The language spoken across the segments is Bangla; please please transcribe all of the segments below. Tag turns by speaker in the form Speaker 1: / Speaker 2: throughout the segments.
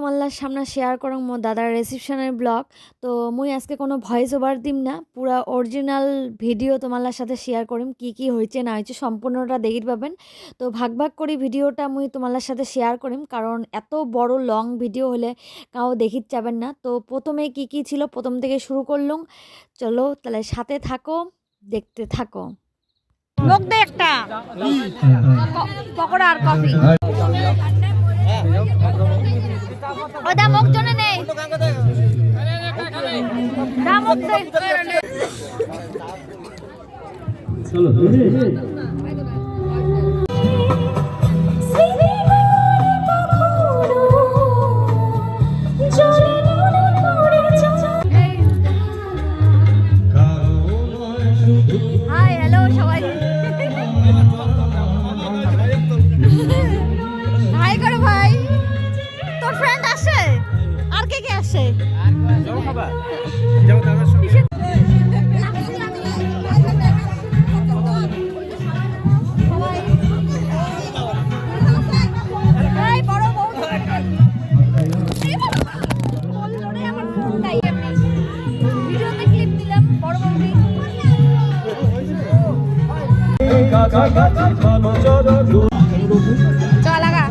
Speaker 1: তোমার সামনে শেয়ার করং মো দাদার রিসেপশনের ব্লগ। তো মুই আজকে কোনো ভয়েস ওভার দিম না, পুরা অরিজিনাল ভিডিও তোমার সাথে শেয়ার করিম, কি কি হয়েছে না হয়েছে সম্পূর্ণটা দেখতে পাবেন। তো ভাগ ভাগ করে ভিডিওটা মুই তোমার সাথে শেয়ার করিম, কারণ এত বড় লং ভিডিও হলে কাউ দেখিতে যাবেন না। তো প্রথমে কি কি ছিল প্রথম থেকে শুরু করলুম, চলো তাহলে সাথে থাকো, দেখতে থাকো।
Speaker 2: মুখ দে একটা পকোড়া আর কফি। ওটা মুখ জনে নেই, দা মুখ দে। চলো হাই হ্যালো সবাই, হাই করো ভাই। তোর ফ্রেন্ড আসে আর কে কে আসে? চল আগা।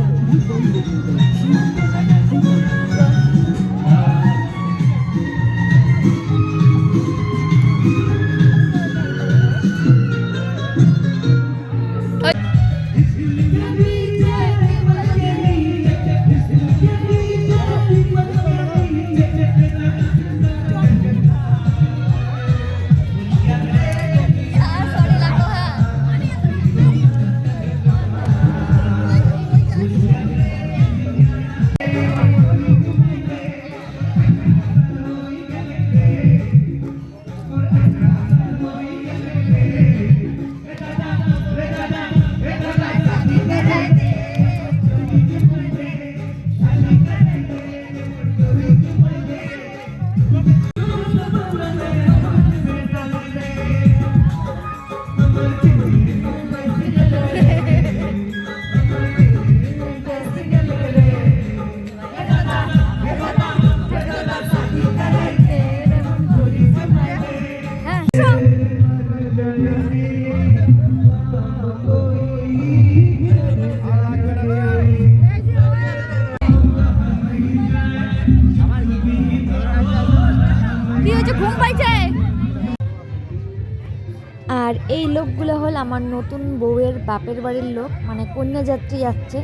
Speaker 1: আর এই লোকগুলো হল আমার নতুন বউয়ের বাপের বাড়ির লোক, মানে কন্যা যাত্রী যাচ্ছে।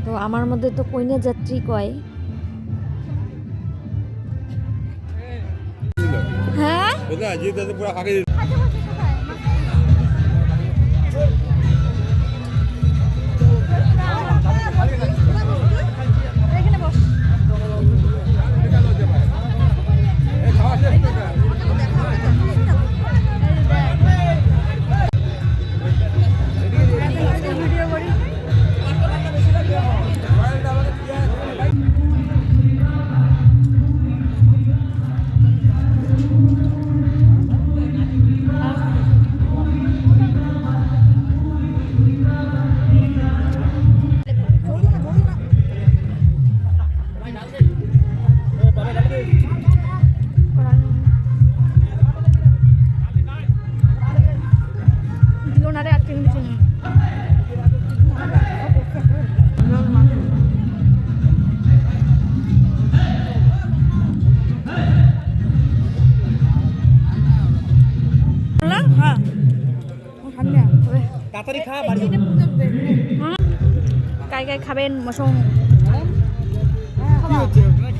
Speaker 1: তো আমার মধ্যে তো কন্যা যাত্রী কয়।
Speaker 2: হ্যাঁ কাই কাই খাবেন মশং?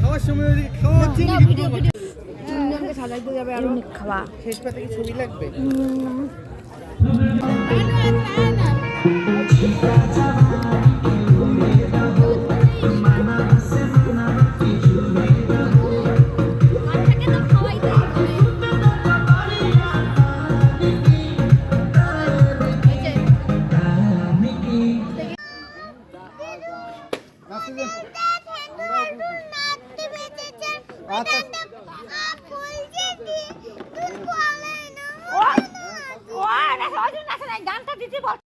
Speaker 3: খাওয়ার সময়
Speaker 2: তিনজনকে সাজাইতে যাবে আর অনেক খাওয়া।
Speaker 3: শেষ পাতে কি ছবি লাগবে?
Speaker 2: গানটা দিতে